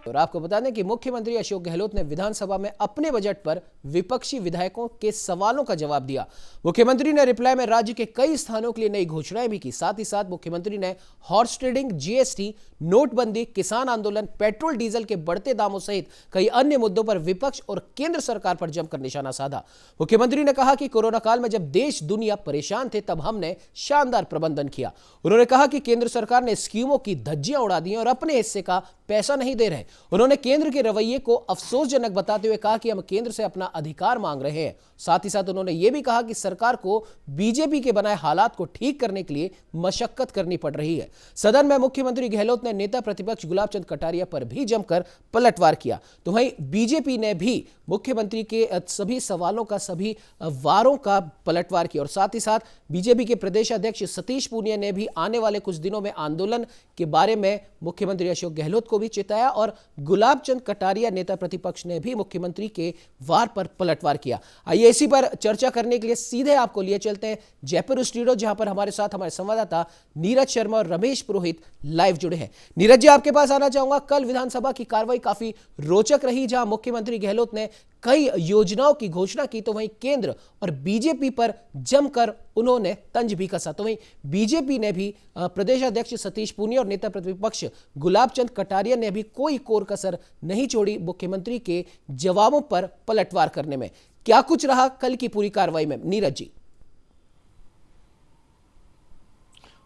और आपको बता दें कि मुख्यमंत्री अशोक गहलोत ने विधानसभा में अपने बजट पर विपक्षी विधायकों के सवालों का जवाब दिया। मुख्यमंत्री ने रिप्लाई में राज्य के कई स्थानों के लिए नई घोषणाएं भी की। साथ ही साथ मुख्यमंत्री ने हॉर्स ट्रेडिंग, जीएसटी, नोटबंदी, किसान आंदोलन, पेट्रोल डीजल के बढ़ते दामों सहित कई अन्य मुद्दों पर विपक्ष और केंद्र सरकार पर जमकर निशाना साधा। मुख्यमंत्री ने कहा कि कोरोना काल में जब देश दुनिया परेशान थे तब हमने शानदार प्रबंधन किया। उन्होंने कहा कि केंद्र सरकार ने स्कीमों की धज्जियां उड़ा दी और अपने हिस्से का पैसा नहीं दे रहे। उन्होंने केंद्र के रवैये को अफसोसजनक बताते हुए कहा कि हम केंद्र से अपना अधिकार मांग रहे हैं। साथ ही साथ उन्होंने यह भी कहा कि सरकार को बीजेपी के बनाए हालात को ठीक करने के लिए मशक्कत करनी पड़ रही है। सदन में मुख्यमंत्री गहलोत ने नेता प्रतिपक्ष गुलाब चंद कटारिया पर भी जमकर पलटवार किया। तो वहीं बीजेपी ने भी मुख्यमंत्री के सभी सवालों का, सभी वारों का पलटवार किया। और साथ ही साथ बीजेपी के प्रदेश अध्यक्ष सतीश पूनिया ने भी आने वाले कुछ दिनों में आंदोलन के बारे में मुख्यमंत्री अशोक गहलोत को भी चेताया और गुलाब चंद कटारिया नेता प्रतिपक्ष ने भी मुख्यमंत्री के वार पर पलटवार किया। आइए इसी पर चर्चा करने के लिए सीधे आपको लिए चलते हैं जयपुर स्टूडियो, जहां पर हमारे साथ हमारे संवाददाता नीरज शर्मा और रमेश पुरोहित लाइव जुड़े हैं। नीरज जी, आपके पास आना चाहूंगा। कल विधानसभा की कार्रवाई काफी रोचक रही, जहां मुख्यमंत्री गहलोत ने कई योजनाओं की घोषणा की, तो वहीं केंद्र और बीजेपी पर जमकर उन्होंने तंज भी कसा। तो वहीं बीजेपी ने भी प्रदेश अध्यक्ष सतीश पूनिया और नेता प्रतिपक्ष गुलाब चंद कटारिया ने भी कोई कोर कसर नहीं छोड़ी मुख्यमंत्री के जवाबों पर पलटवार करने में। क्या कुछ रहा कल की पूरी कार्रवाई में, नीरज जी?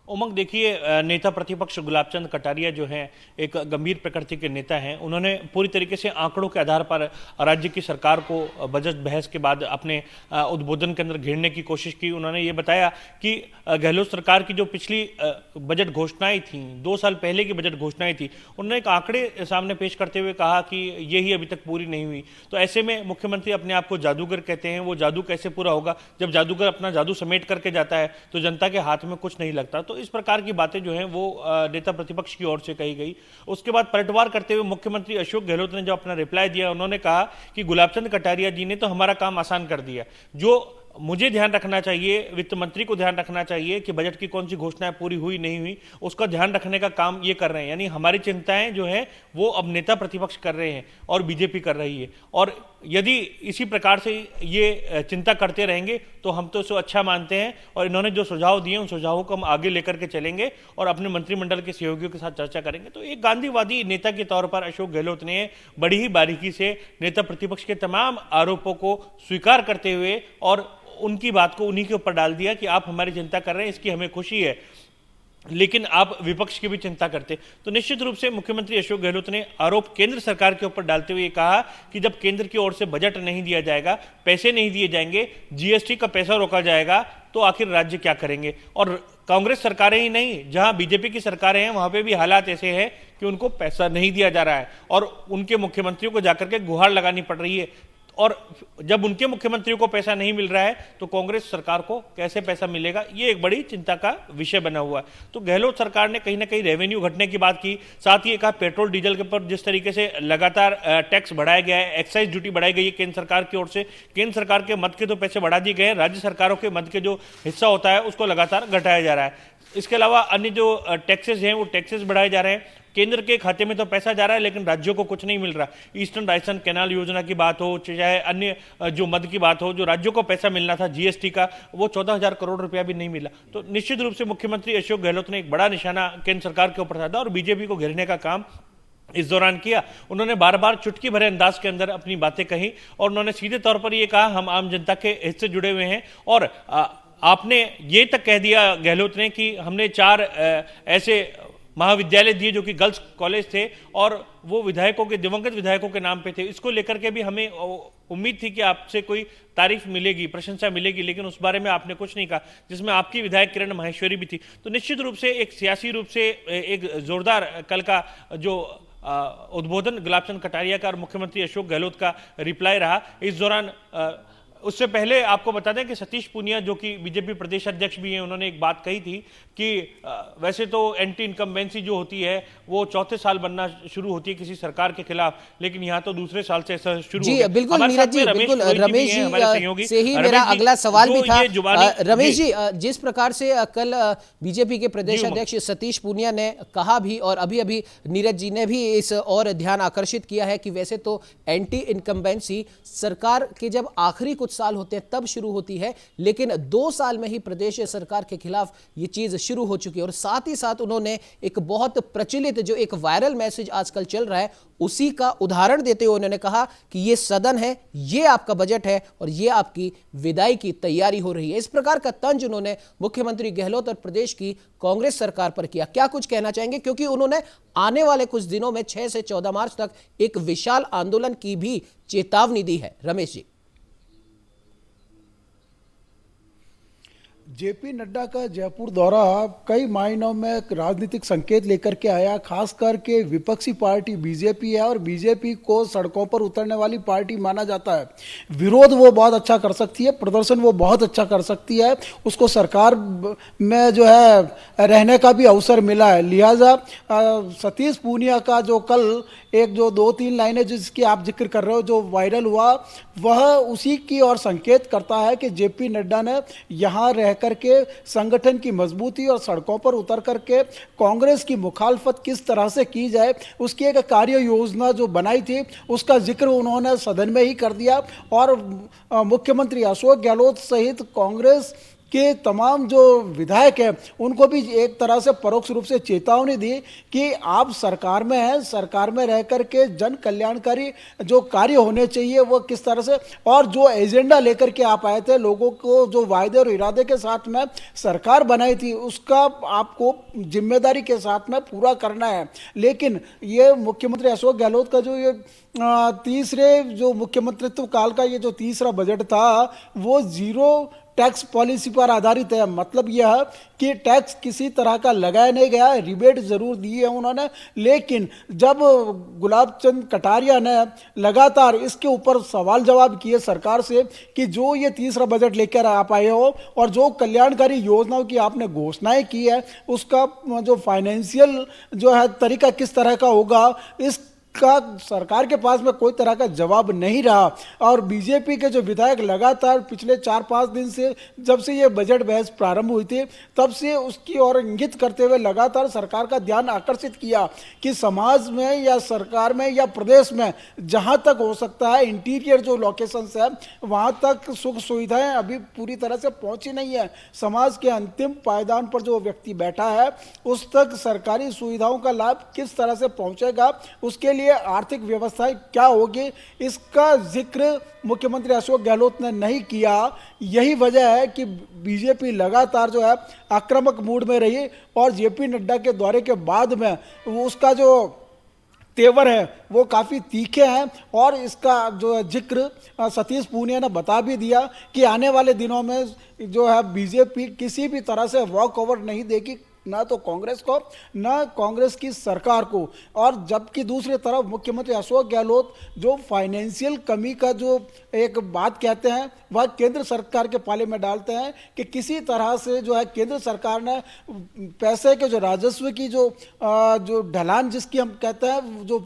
उमंग, देखिए, नेता प्रतिपक्ष गुलाब चंद कटारिया जो हैं एक गंभीर प्रकृति के नेता हैं। उन्होंने पूरी तरीके से आंकड़ों के आधार पर राज्य की सरकार को बजट बहस के बाद अपने उद्बोधन के अंदर घेरने की कोशिश की। उन्होंने ये बताया कि गहलोत सरकार की जो पिछली बजट घोषणाएं थीं, 2 साल पहले की बजट घोषणाएं थी, उन्होंने एक आंकड़े सामने पेश करते हुए कहा कि यही अभी तक पूरी नहीं हुई। तो ऐसे में मुख्यमंत्री अपने आप को जादूगर कहते हैं। वो जादू कैसे पूरा होगा? जब जादूगर अपना जादू समेट करके जाता है तो जनता के हाथ में कुछ नहीं लगता। तो इस प्रकार की बातें जो हैं वो नेता प्रतिपक्ष की ओर से कही गई। उसके बाद पलटवार करते हुए मुख्यमंत्री अशोक गहलोत ने जो अपना रिप्लाई दिया, उन्होंने कहा कि गुलाब चंद कटारिया जी ने तो हमारा काम आसान कर दिया। जो मुझे ध्यान रखना चाहिए, वित्त मंत्री को ध्यान रखना चाहिए कि बजट की कौन सी घोषणाएं पूरी हुई नहीं हुई, उसका ध्यान रखने का काम ये कर रहे हैं। यानी हमारी चिंताएं जो है वो अब नेता प्रतिपक्ष कर रहे हैं और बीजेपी कर रही है। और यदि इसी प्रकार से ये चिंता करते रहेंगे तो हम तो इसे अच्छा मानते हैं और इन्होंने जो सुझाव दिए उन सुझावों को हम आगे लेकर के चलेंगे और अपने मंत्रिमंडल के सहयोगियों के साथ चर्चा करेंगे। तो एक गांधीवादी नेता के तौर पर अशोक गहलोत ने बड़ी ही बारीकी से नेता प्रतिपक्ष के तमाम आरोपों को स्वीकार करते हुए और उनकी बात को उन्हीं के ऊपर डाल दिया कि आप हमारी चिंता कर रहे हैं, इसकी हमें खुशी है, लेकिन आप विपक्ष की भी चिंता करते। तो निश्चित रूप से मुख्यमंत्री अशोक गहलोत ने आरोप केंद्र सरकार के ऊपर डालते हुए कहा कि जब केंद्र की ओर से बजट नहीं दिया जाएगा, पैसे नहीं दिए जाएंगे, जीएसटी का पैसा रोका जाएगा, तो आखिर राज्य क्या करेंगे? और कांग्रेस सरकारें ही नहीं, जहां बीजेपी की सरकारें हैं वहां पे भी हालात ऐसे हैं कि उनको पैसा नहीं दिया जा रहा है और उनके मुख्यमंत्रियों को जाकर के गुहार लगानी पड़ रही है। और जब उनके मुख्यमंत्रियों को पैसा नहीं मिल रहा है तो कांग्रेस सरकार को कैसे पैसा मिलेगा? ये एक बड़ी चिंता का विषय बना हुआ है। तो गहलोत सरकार ने कहीं ना कहीं रेवेन्यू घटने की बात की। साथ ही कहा पेट्रोल डीजल के ऊपर जिस तरीके से लगातार टैक्स बढ़ाया गया है, एक्साइज ड्यूटी बढ़ाई गई है केंद्र सरकार की ओर से, केंद्र सरकार के मद के तो पैसे बढ़ा दिए गए हैं, राज्य सरकारों के मद के जो हिस्सा होता है उसको लगातार घटाया जा रहा है। इसके अलावा अन्य जो टैक्सेस हैं वो टैक्सेस बढ़ाए जा रहे हैं। केंद्र के खाते में तो पैसा जा रहा है लेकिन राज्यों को कुछ नहीं मिल रहा। ईस्टर्न राजस्थान कैनाल योजना की बात हो, चाहे अन्य जो मद की बात हो, जो राज्यों को पैसा मिलना था जीएसटी का, वो 14,000 करोड़ रुपया भी नहीं मिला। तो निश्चित रूप से मुख्यमंत्री अशोक गहलोत ने एक बड़ा निशाना केंद्र सरकार के ऊपर साधा और बीजेपी को घेरने का काम इस दौरान किया। उन्होंने बार बार चुटकी भरे अंदाज के अंदर अपनी बातें कही और उन्होंने सीधे तौर पर यह कहा हम आम जनता के हित से जुड़े हुए हैं। और आपने ये तक कह दिया गहलोत ने कि हमने 4 ऐसे महाविद्यालय दिए जो कि गर्ल्स कॉलेज थे और वो विधायकों के, दिवंगत विधायकों के नाम पे थे। इसको लेकर के भी हमें उम्मीद थी कि आपसे कोई तारीफ मिलेगी, प्रशंसा मिलेगी, लेकिन उस बारे में आपने कुछ नहीं कहा, जिसमें आपकी विधायक किरण माहेश्वरी भी थी। तो निश्चित रूप से एक सियासी रूप से एक जोरदार कल का जो उद्बोधन गुलाब चंद कटारिया का और मुख्यमंत्री अशोक गहलोत का रिप्लाई रहा। इस दौरान उससे पहले आपको बता दें कि सतीश पूनिया जो कि बीजेपी प्रदेश अध्यक्ष भी हैं, उन्होंने एक बात कही थी कि वैसे तो एंटी इनकम्बेंसी जो होती है वो चौथे साल बनना शुरू होती है किसी सरकार के खिलाफ, लेकिन यहाँ तो दूसरे साल से ऐसा शुरू हो जी गया। बिल्कुल हमारे नीरज साथ जी, में बिल्कुल पुरोहित भी रमेश हैं, हमारे जी सहयोगी। से ही रमेश मेरा जी, अगला सवाल जो भी था। ये जुबानी रमेश जी, जिस प्रकार से कल बीजेपी के प्रदेश जी, उमंग। अध्यक्ष सतीश पूनिया ने कहा भी, और अभी अभी नीरज जी ने भी इस और ध्यान आकर्षित किया है कि वैसे तो एंटी इनकम्बेंसी सरकार के जब आखिरी कुछ साल होते हैं तब शुरू होती है, लेकिन 2 साल में ही प्रदेश सरकार के खिलाफ ये चीज शुरू हो चुकी है। और साथ ही साथ उन्होंने एक बहुत प्रचलित जो एक वायरल मैसेज आजकल चल रहा है उसी का उदाहरण देते हुए उन्होंने कहा कि ये सदन है, ये आपका बजट है और ये आपकी विदाई की तैयारी हो रही है। इस प्रकार का तंज उन्होंने मुख्यमंत्री गहलोत और प्रदेश की कांग्रेस सरकार पर किया। क्या कुछ कहना चाहेंगे, क्योंकि उन्होंने आने वाले कुछ दिनों में 6 से 14 मार्च तक एक विशाल आंदोलन की भी चेतावनी दी है। रमेश जी। जेपी नड्डा का जयपुर दौरा कई मायनों में एक राजनीतिक संकेत लेकर के आया, खास करके विपक्षी पार्टी बीजेपी है और बीजेपी को सड़कों पर उतरने वाली पार्टी माना जाता है। विरोध वो बहुत अच्छा कर सकती है, प्रदर्शन वो बहुत अच्छा कर सकती है, उसको सरकार में जो है रहने का भी अवसर मिला है। लिहाजा सतीश पूनिया का जो कल एक जो 2-3 लाइनें जिसकी आप जिक्र कर रहे हो जो वायरल हुआ, वह उसी की ओर संकेत करता है कि जेपी नड्डा ने यहाँ रह करके संगठन की मजबूती और सड़कों पर उतर करके कांग्रेस की मुखालफत किस तरह से की जाए उसकी एक कार्य योजना जो बनाई थी उसका जिक्र उन्होंने सदन में ही कर दिया। और मुख्यमंत्री अशोक गहलोत सहित कांग्रेस के तमाम जो विधायक हैं उनको भी एक तरह से परोक्ष रूप से चेतावनी दी कि आप सरकार में हैं, सरकार में रह कर के जन कल्याणकारी जो कार्य होने चाहिए वो किस तरह से, और जो एजेंडा लेकर के आप आए थे, लोगों को जो वायदे और इरादे के साथ में सरकार बनाई थी उसका आपको जिम्मेदारी के साथ में पूरा करना है। लेकिन ये मुख्यमंत्री अशोक गहलोत का जो ये तीसरे जो मुख्यमंत्रित्व काल का ये जो तीसरा बजट था वो जीरो टैक्स पॉलिसी पर आधारित है। मतलब यह है कि टैक्स किसी तरह का लगाया नहीं गया, रिबेट जरूर दी है उन्होंने, लेकिन जब गुलाब चंद कटारिया ने लगातार इसके ऊपर सवाल जवाब किए सरकार से कि जो ये तीसरा बजट लेकर आप आए हो और जो कल्याणकारी योजनाओं की आपने घोषणाएं की है उसका जो फाइनेंशियल जो है तरीका किस तरह का होगा, इस का सरकार के पास में कोई तरह का जवाब नहीं रहा। और बीजेपी के जो विधायक लगातार पिछले 4-5 दिन से जब से ये बजट बहस प्रारंभ हुई थी तब से उसकी ओर इंगित करते हुए लगातार सरकार का ध्यान आकर्षित किया कि समाज में या सरकार में या प्रदेश में जहां तक हो सकता है इंटीरियर जो लोकेशंस है वहां तक सुख सुविधाएं अभी पूरी तरह से पहुंची नहीं है। समाज के अंतिम पायदान पर जो व्यक्ति बैठा है उस तक सरकारी सुविधाओं का लाभ किस तरह से पहुंचेगा, उसके लिए आर्थिक व्यवस्था क्या होगी, इसका जिक्र मुख्यमंत्री अशोक गहलोत ने नहीं किया। यही वजह है कि बीजेपी लगातार जो है आक्रामक मूड में रही और जेपी नड्डा के दौरे के बाद में उसका जो तेवर है वो काफ़ी तीखे हैं। और इसका जो जिक्र सतीश पूनिया ने बता भी दिया कि आने वाले दिनों में जो है बीजेपी किसी भी तरह से वॉक ओवर नहीं देगी, ना तो कांग्रेस को ना कांग्रेस की सरकार को। और जबकि दूसरी तरफ मुख्यमंत्री अशोक गहलोत जो फाइनेंशियल कमी का जो एक बात कहते हैं वह केंद्र सरकार के पाले में डालते हैं कि किसी तरह से जो है केंद्र सरकार ने पैसे के जो राजस्व की जो ढलान जिसकी हम कहते हैं जो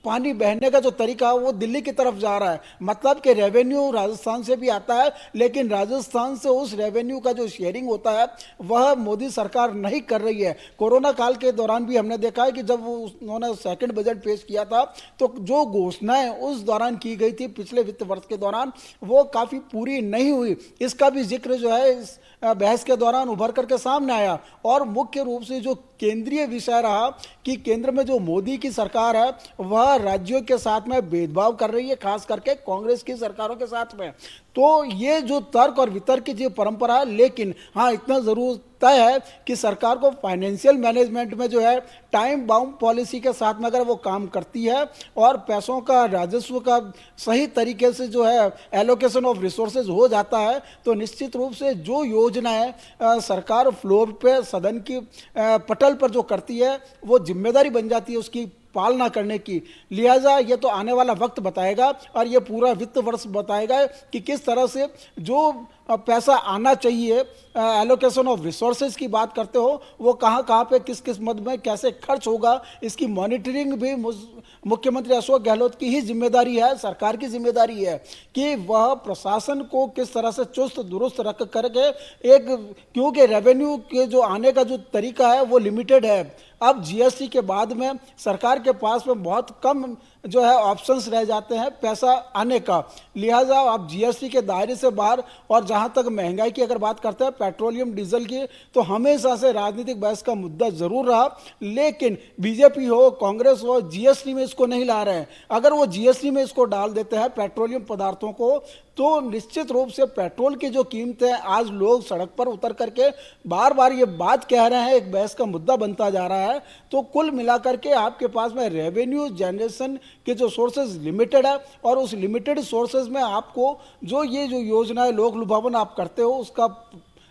पानी बहने का जो तरीका वो दिल्ली की तरफ जा रहा है। मतलब कि रेवेन्यू राजस्थान से भी आता है लेकिन राजस्थान से उस रेवेन्यू का जो शेयरिंग होता है वह मोदी सरकार नहीं कर रही है। कोरोना काल के दौरान भी हमने देखा है कि जब उन्होंने सेकंड बजट पेश किया था तो जो घोषणाएं उस दौरान की गई थी पिछले वित्त वर्ष के दौरान वो काफ़ी पूरी नहीं हुई। इसका भी जिक्र जो है इस बहस के दौरान उभर करके सामने आया। और मुख्य रूप से जो केंद्रीय विषय रहा कि केंद्र में जो मोदी की सरकार है वह राज्यों के साथ में भेदभाव कर रही है, खास करके कांग्रेस की सरकारों के साथ में। तो ये जो तर्क और वितर्क की जो परंपरा है, लेकिन हाँ इतना जरूर तय है कि सरकार को फाइनेंशियल मैनेजमेंट में जो है टाइम बाउंड पॉलिसी के साथ में अगर वो काम करती है और पैसों का राजस्व का सही तरीके से जो है एलोकेशन ऑफ रिसोर्सेज हो जाता है तो निश्चित रूप से जो योजनाएं सरकार फ्लोर पे सदन की पटल पर जो करती है वो जिम्मेदारी बन जाती है उसकी पालना करने की। लिहाजा ये तो आने वाला वक्त बताएगा और ये पूरा वित्त वर्ष बताएगा कि किस तरह से जो पैसा आना चाहिए, एलोकेशन ऑफ रिसोर्सेज की बात करते हो, वो कहाँ कहाँ पे किस किस मद में कैसे खर्च होगा, इसकी मॉनिटरिंग भी मुख्यमंत्री अशोक गहलोत की ही जिम्मेदारी है, सरकार की जिम्मेदारी है कि वह प्रशासन को किस तरह से चुस्त दुरुस्त रख करके एक, क्योंकि रेवेन्यू के जो आने का जो तरीका है वो लिमिटेड है। अब जीएसटी के बाद में सरकार के पास में बहुत कम जो है ऑप्शंस रह जाते हैं पैसा आने का। लिहाजा अब जीएसटी के दायरे से बाहर, और जहां तक महंगाई की अगर बात करते हैं पेट्रोलियम डीजल की, तो हमेशा से राजनीतिक बहस का मुद्दा जरूर रहा, लेकिन बीजेपी हो कांग्रेस हो जीएसटी में इसको नहीं ला रहे हैं। अगर वो जीएसटी में इसको डाल देते हैं पेट्रोलियम पदार्थों को, तो निश्चित रूप से पेट्रोल की जो कीमतें, आज लोग सड़क पर उतर करके बार बार ये बात कह रहे हैं, एक बहस का मुद्दा बनता जा रहा है। तो कुल मिलाकर के आपके पास में रेवेन्यू जनरेशन के जो सोर्सेज लिमिटेड है, और उस लिमिटेड सोर्सेज में आपको जो ये जो योजनाएं लोक लुभावन आप करते हो उसका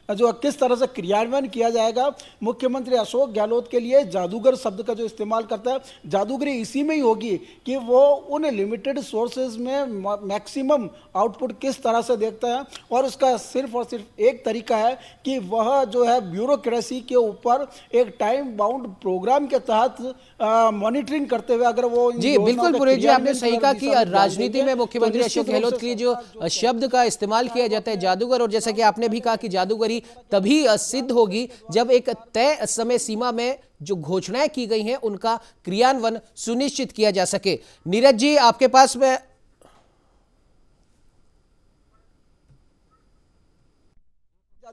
जो किस तरह से क्रियान्वयन किया जाएगा। मुख्यमंत्री अशोक गहलोत के लिए जादूगर शब्द का जो इस्तेमाल करता है, जादूगरी इसी में ही होगी कि वो उन लिमिटेड सोर्सेज में मैक्सिमम आउटपुट किस तरह से देखता है, और उसका सिर्फ और सिर्फ एक तरीका है कि वह जो है ब्यूरोक्रेसी के ऊपर एक टाइम बाउंड प्रोग्राम के तहत मॉनिटरिंग करते हुए अगर वो जी बिल्कुल पुरोहित जी, आपने सही कहा कि राजनीति में मुख्यमंत्री अशोक गहलोत के लिए जो शब्द का इस्तेमाल किया जाता है जादूगर, और जैसा कि आपने भी कहा कि जादूगरी तभी सिद्ध होगी जब एक तय समय सीमा में जो घोषणाएं की गई हैं उनका क्रियान्वयन सुनिश्चित किया जा सके। नीरज जी, आपके पास में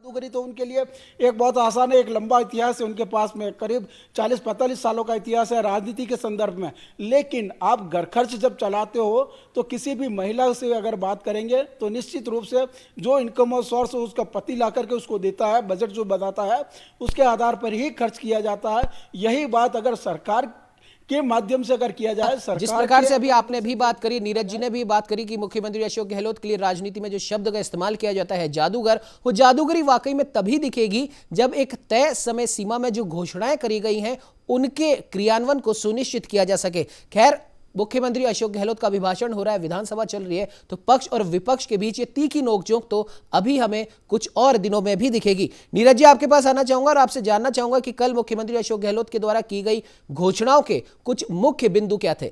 जादूगरी तो उनके लिए एक बहुत आसान है, एक लंबा इतिहास है उनके पास में, करीब 40-45 सालों का इतिहास है राजनीति के संदर्भ में। लेकिन आप घर खर्च जब चलाते हो तो किसी भी महिला से अगर बात करेंगे तो निश्चित रूप से जो इनकम और सोर्स उसका पति ला करके उसको देता है, बजट जो बताता है उसके आधार पर ही खर्च किया जाता है। यही बात अगर सरकार के माध्यम से अगर किया जाए, सरकार जिस प्रकार से अभी आपने भी बात करी, नीरज जी ने भी बात करी कि मुख्यमंत्री अशोक गहलोत के लिए राजनीति में जो शब्द का इस्तेमाल किया जाता है जादूगर, वो जादूगरी वाकई में तभी दिखेगी जब एक तय समय सीमा में जो घोषणाएं करी गई हैं उनके क्रियान्वयन को सुनिश्चित किया जा सके। खैर, मुख्यमंत्री अशोक गहलोत का अभिभाषण हो रहा है, विधानसभा चल रही है, तो पक्ष और विपक्ष के बीच ये तीखी नोकझोंक तो अभी हमें कुछ और दिनों में भी दिखेगी। नीरज जी, आपके पास आना चाहूंगा और आपसे जानना चाहूंगा कि कल मुख्यमंत्री अशोक गहलोत के द्वारा की गई घोषणाओं के कुछ मुख्य बिंदु क्या थे?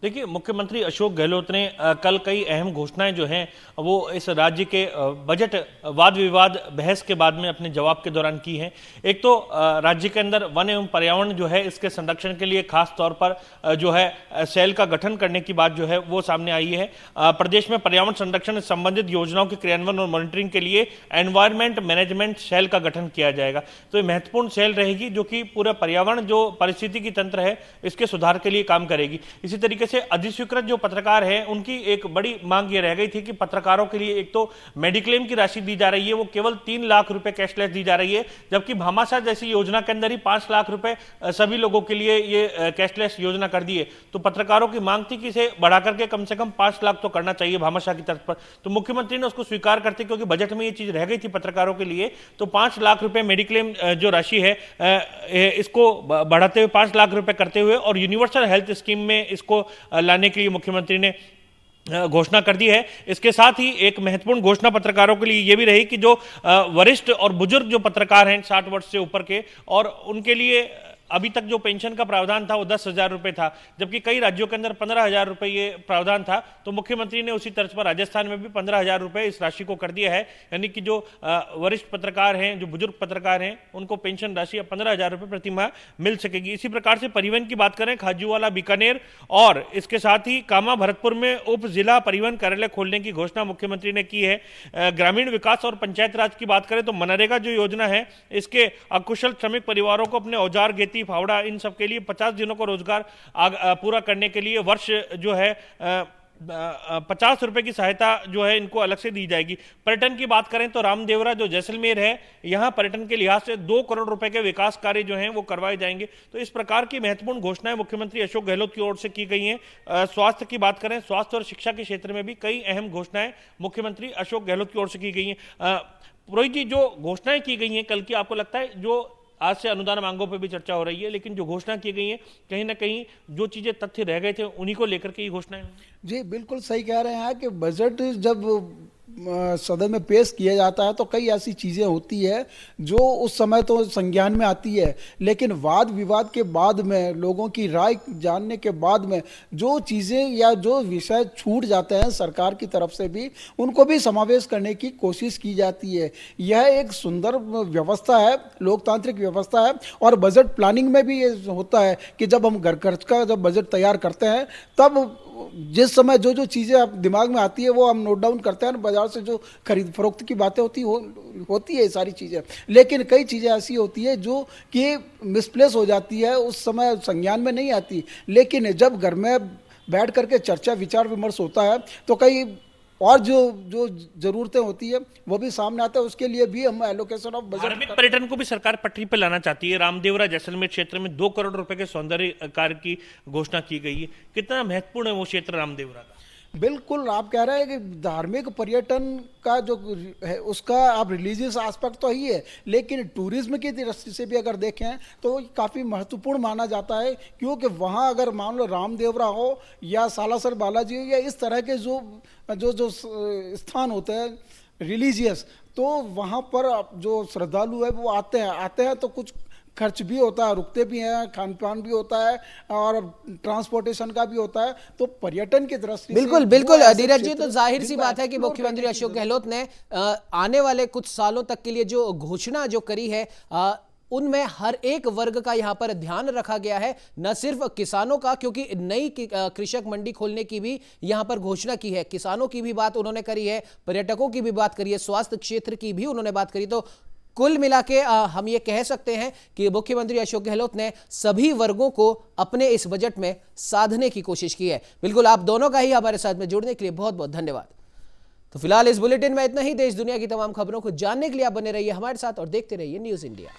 देखिए, मुख्यमंत्री अशोक गहलोत ने कल कई अहम घोषणाएं जो हैं वो इस राज्य के बजट वाद विवाद बहस के बाद में अपने जवाब के दौरान की हैं। एक तो राज्य के अंदर वन एवं पर्यावरण जो है इसके संरक्षण के लिए खास तौर पर जो है सेल का गठन करने की बात जो है वो सामने आई है। प्रदेश में पर्यावरण संरक्षण से संबंधित योजनाओं के क्रियान्वयन और मॉनिटरिंग के लिए एनवायरमेंट मैनेजमेंट सेल का गठन किया जाएगा। तो ये महत्वपूर्ण सेल रहेगी जो कि पूरा पर्यावरण जो पारिस्थितिकी तंत्र है इसके सुधार के लिए काम करेगी। इसी तरीके से अधिस्वीकृत जो पत्रकार हैं उनकी एक बड़ी मांग ये रह गई थी कि पत्रकारों के लिए एक तो मेडिक्लेम की राशि दी जा रही है, वो केवल 3 लाख रुपए कैशलेस दी जा रही है, जबकि भामाशाह जैसी योजना के अंदर ही 5 लाख रुपए सभी लोगों के लिए ये कैशलेस योजना कर दी है। तो पत्रकारों की मांग थी कि इसे बढ़ाकर के कम से कम 5 लाख तो करना चाहिए भामाशाह की तर्ज पर। तो मुख्यमंत्री ने उसको स्वीकार करते, क्योंकि बजट में ये चीज रह गई थी पत्रकारों के लिए, तो 5 लाख रुपए मेडिक्लेम जो राशि है इसको बढ़ाते हुए 5 लाख रुपए करते हुए और यूनिवर्सल हेल्थ स्कीम में इसको लाने के लिए मुख्यमंत्री ने घोषणा कर दी है। इसके साथ ही एक महत्वपूर्ण घोषणा पत्रकारों के लिए यह भी रही कि जो वरिष्ठ और बुजुर्ग जो पत्रकार हैं 60 वर्ष से ऊपर के, और उनके लिए अभी तक जो पेंशन का प्रावधान था वो 10,000 रुपए था, जबकि कई राज्यों के अंदर 15,000 रुपए ये प्रावधान था। तो मुख्यमंत्री ने उसी तर्ज पर राजस्थान में भी 15,000 रुपए इस राशि को कर दिया है, यानी कि जो वरिष्ठ पत्रकार हैं, जो बुजुर्ग पत्रकार हैं, उनको पेंशन राशि अब 15,000 रुपए प्रति माह मिल सकेगी। इसी प्रकार से परिवहन की बात करें, खाजूवाला बीकानेर और इसके साथ ही कामा भरतपुर में उप जिला परिवहन कार्यालय खोलने की घोषणा मुख्यमंत्री ने की है। ग्रामीण विकास और पंचायत राज की बात करें तो मनरेगा जो योजना है इसके अकुशल श्रमिक परिवारों को अपने औजार गेती फावड़ा इन सब के लिए 50 दिनों का रोजगार पूरा करने के लिए वर्ष जो है 50 रुपए की सहायता जो है इनको अलग से दी जाएगी। पर्यटन की बात करें तो रामदेवरा जो जैसलमेर है, यहां पर्यटन के लिहाज से 2 करोड़ रुपए के विकास कार्य जो हैं वो करवाए जाएंगे। तो इस प्रकार की महत्वपूर्ण घोषणाएं मुख्यमंत्री अशोक गहलोत की ओर से की गई हैं। स्वास्थ्य की बात करें, स्वास्थ्य और शिक्षा के क्षेत्र में भी कई अहम घोषणाएं मुख्यमंत्री अशोक गहलोत की ओर से की गई हैं। पुरोहित जी, जो घोषणाएं की गई हैं कल की, आपको लगता है जो आज से अनुदान मांगों पर भी चर्चा हो रही है, लेकिन जो घोषणा की गई है कहीं ना कहीं जो चीजें तथ्य रह गए थे उन्हीं को लेकर के ये घोषणाएं हुई। जी बिल्कुल सही कह रहे हैं कि बजट जब सदन में पेश किया जाता है तो कई ऐसी चीज़ें होती है जो उस समय तो संज्ञान में आती है, लेकिन वाद विवाद के बाद में लोगों की राय जानने के बाद में जो चीज़ें या जो विषय छूट जाते हैं सरकार की तरफ से भी उनको भी समावेश करने की कोशिश की जाती है। यह एक सुंदर व्यवस्था है, लोकतांत्रिक व्यवस्था है। और बजट प्लानिंग में भी ये होता है कि जब हम घर खर्च का जब बजट तैयार करते हैं तब जिस समय जो जो चीज़ें आप दिमाग में आती है वो हम नोट डाउन करते हैं, बाजार से जो खरीद फरोख्त की बातें होती है ये सारी चीज़ें। लेकिन कई चीज़ें ऐसी होती है जो कि मिसप्लेस हो जाती है, उस समय संज्ञान में नहीं आती, लेकिन जब घर में बैठ करके चर्चा विचार विमर्श होता है तो कई और जो जो जरूरतें होती है वो भी सामने आता है। उसके लिए भी हम एलोकेशन ऑफ धार्मिक बजट पर्यटन को भी सरकार पटरी पर लाना चाहती है। रामदेवरा जैसलमेर क्षेत्र में 2 करोड़ रुपए के सौंदर्य कार्य की घोषणा की गई है। कितना महत्वपूर्ण है वो क्षेत्र रामदेवरा का? बिल्कुल आप कह रहे हैं कि धार्मिक पर्यटन का जो है उसका आप रिलीजियस एस्पेक्ट तो ही है, लेकिन टूरिज्म की दृष्टि से भी अगर देखें तो काफ़ी महत्वपूर्ण माना जाता है, क्योंकि वहाँ अगर मान लो रामदेवरा हो या सालासर बालाजी हो या इस तरह के जो जो जो स्थान होते हैं रिलीजियस, तो वहाँ पर जो श्रद्धालु है वो आते हैं तो कुछ खर्च भी होता है, रुकते भी हैं, खान पान भी होता है और ट्रांसपोर्टेशन का भी होता है। तो पर्यटन की दृष्टि बिल्कुल बिल्कुल नीरज जी, तो जाहिर सी बात है कि मुख्यमंत्री अशोक गहलोत ने आने वाले कुछ सालों तक के लिए जो घोषणा जो करी है उनमें हर एक वर्ग का यहां पर ध्यान रखा गया है, न सिर्फ किसानों का, क्योंकि नई कृषक मंडी खोलने की भी यहां पर घोषणा की है, किसानों की भी बात उन्होंने करी है, पर्यटकों की भी बात करी है, स्वास्थ्य क्षेत्र की भी उन्होंने बात करी। तो कुल मिला के हम ये कह सकते हैं कि मुख्यमंत्री अशोक गहलोत ने सभी वर्गों को अपने इस बजट में साधने की कोशिश की है। बिल्कुल, आप दोनों का ही हमारे साथ में जुड़ने के लिए बहुत बहुत धन्यवाद। तो फिलहाल इस बुलेटिन में इतना ही। देश दुनिया की तमाम खबरों को जानने के लिए आप बने रहिए हमारे साथ और देखते रहिए न्यूज़ इंडिया।